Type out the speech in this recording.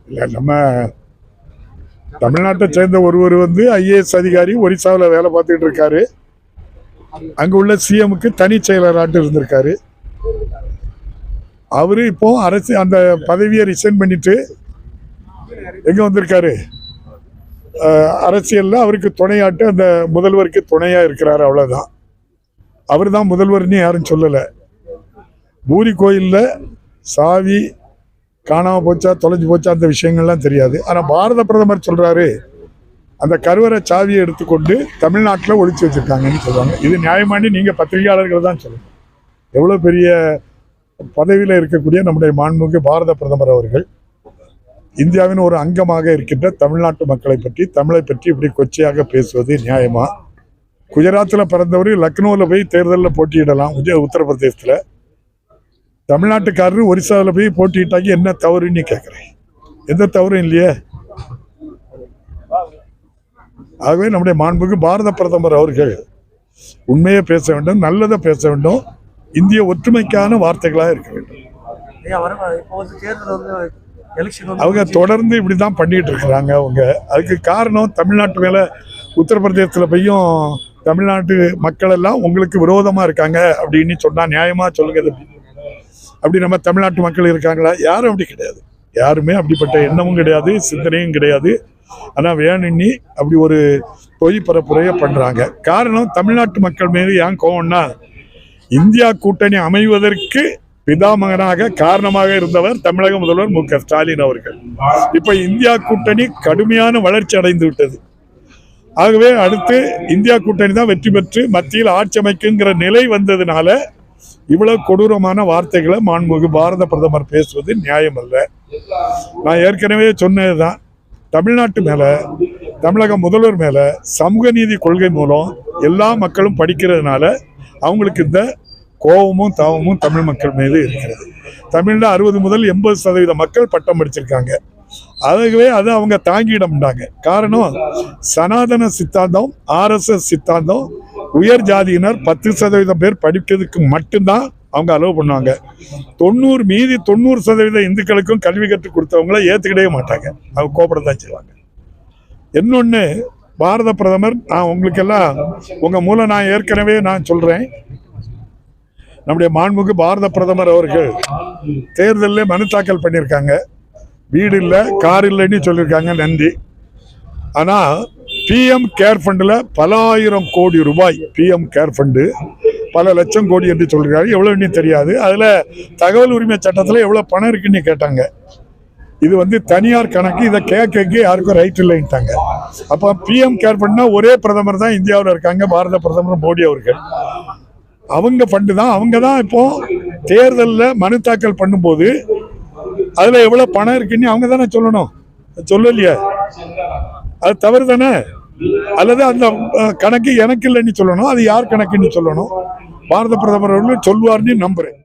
இல்லை, நம்ம தமிழ்நாட்டை சேர்ந்த ஒருவர் ஐஏஎஸ் அதிகாரி ஒரிசாவில் வேலை பார்த்துட்டு இருக்காரு. அங்கே உள்ள சிஎம்க்கு தனி செயலராட்டு இருந்திருக்காரு. அவரு இப்போ அரசு அந்த பதவியை ரிசைன் பண்ணிட்டு எங்க வந்திருக்காரு, அரசியல்ல அவருக்கு துணையாட்டு அந்த முதல்வருக்கு துணையா இருக்கிறாரு. அவ்வளவுதான். அவர் தான் முதல்வர்னு யாரும் சொல்லலை. பூரி கோயிலில் சாவி காணாமல் போச்சா தொலைஞ்சு போச்சா அந்த விஷயங்கள்லாம் தெரியாது. ஆனால் பாரத பிரதமர் சொல்கிறாரு அந்த கருவறை சாவியை எடுத்துக்கொண்டு தமிழ்நாட்டில் ஒழிச்சு வச்சுருக்காங்கன்னு சொல்லுவாங்க. இது நியாயமானி நீங்கள் பத்திரிகையாளர்கள் தான் சொல்லணும். எவ்வளோ பெரிய பதவியில் இருக்கக்கூடிய நம்முடைய மாண்புமிகு பாரத பிரதமர் அவர்கள் இந்தியாவின் ஒரு அங்கமாக இருக்கின்ற தமிழ்நாட்டு மக்களை பற்றி தமிழை பற்றி இப்படி கொச்சையாக பேசுவது நியாயமா? குஜராத்தில் பிறந்தவர் லக்னோவில் போய் தேர்தலில் போட்டியிடலாம். உத்தரப்பிரதேசத்தில் தமிழ்நாட்டுக்காரர் ஒரிசாவில் போய் போட்டிட்டாங்க. என்ன தவறுன்னு கேட்குறேன். எந்த தவறும் இல்லையே. ஆகவே நம்முடைய மாண்புக்கு பாரத பிரதமர் அவர்கள் உண்மையை பேச வேண்டும், நல்லதை பேச வேண்டும், இந்திய ஒற்றுமைக்கான வார்த்தைகளாக இருக்க வேண்டும். அவங்க தொடர்ந்து இப்படிதான் பண்ணிட்டு இருக்கிறாங்க. அவங்க அதுக்கு காரணம் தமிழ்நாட்டு மேல உத்தரப்பிரதேசத்தில் போயும் தமிழ்நாட்டு மக்கள் எல்லாம் உங்களுக்கு விரோதமா இருக்காங்க அப்படின்னு சொன்னா நியாயமா சொல்லுங்க. அப்படி நம்ம தமிழ்நாட்டு மக்கள் இருக்காங்களா? யாரும் அப்படி கிடையாது. யாருமே அப்படிப்பட்ட எண்ணமும் கிடையாது, சிந்தனையும் கிடையாது. ஆனால் வேணும்னி அப்படி ஒரு பொய் பரப்புரையை பண்றாங்க. காரணம் தமிழ்நாட்டு மக்கள் மீது ஏன் கோவம்னா, இந்தியா கூட்டணி அமைவதற்கு பிதாமகனாக காரணமாக இருந்தவர் தமிழக முதல்வர் மு.க. ஸ்டாலின் அவர்கள். இப்ப இந்தியா கூட்டணி கடுமையான வளர்ச்சி அடைந்து விட்டது. ஆகவே அடுத்து இந்தியா கூட்டணி தான் வெற்றி பெற்று மத்தியில் ஆட்சி அமைக்குங்கிற நிலை வந்ததுனால இவ்வளவு கொடூரமான வார்த்தைகளை மாண்புமிகு பாரத பிரதமர் பேசுவது நியாயம் அல்ல. நான் ஏற்கனவே சொன்னதுதான், தமிழ்நாட்டு மேல தமிழக முதல்வர் மேல சமூக நீதி கொள்கை மூலம் எல்லா மக்களும் படிக்கிறதுனால அவங்களுக்கு இந்த கோபமும் தாவமும் தமிழ் மக்கள் மீது இருக்கிறது. தமிழ்ல 60 முதல் 80% மக்கள் பட்டம் படிச்சிருக்காங்க. ஆகவே அது அவங்க தாங்கிடம்டாங்க. காரணம், சனாதன சித்தாந்தம், RSS சித்தாந்தம், உயர் ஜாதியினர் 10% பேர் படிக்கிறதுக்கு மட்டும்தான் அவங்க அலோவ் பண்ணுவாங்க. 90% இந்துக்களுக்கும் கல்வி கற்றுக் கொடுத்தவங்கள ஏற்றுக்கிடவே மாட்டாங்க. அவங்க கோபப்படத்தான் செய்வாங்க. இன்னொன்று, பாரத பிரதமர், நான் உங்களுக்கெல்லாம் உங்க மூலம் நான் ஏற்கனவே நான் சொல்றேன், நம்முடைய மாண்புமிகு பாரத பிரதமர் அவர்கள் தேர்தலில் மனு தாக்கல் பண்ணியிருக்காங்க. வீடு இல்லை, கார் இல்லைன்னு சொல்லியிருக்காங்க. நன்றி. ஆனால் பிஎம் கேர் ஃபண்டில் பல ஆயிரம் கோடி ரூபாய், பிஎம் கேர் ஃபண்டு பல லட்சம் கோடி என்று சொல்லியிருக்காங்க. எவ்வளோன்னு தெரியாது. அதில் தகவல் உரிமை சட்டத்தில் எவ்வளோ பணம் இருக்குன்னு கேட்டாங்க. இது தனியார் கணக்கு, இதை கேட்க யாருக்கும் ரைட் இல்லைன்ட்டாங்க. அப்போ பிஎம் கேர் ஃபண்ட்னா ஒரே பிரதமர் தான் இந்தியாவில் இருக்காங்க, பாரத பிரதமர் மோடி அவர்கள். அவங்க ஃபண்டு தான். அவங்க தான் இப்போ தேர்தலில் மனு தாக்கல் பண்ணும்போது அதில் எவ்வளோ பணம் இருக்குன்னு அவங்க தானே சொல்லணும். சொல்லலையே, அது தவறு தானே. அல்லது அந்த கணக்கு எனக்கு இல்லைன்னு சொல்லணும். அது யார் கணக்குன்னு சொல்லணும். பாரத பிரதமர் அவர்கள் சொல்வார்னு நம்புறேன்.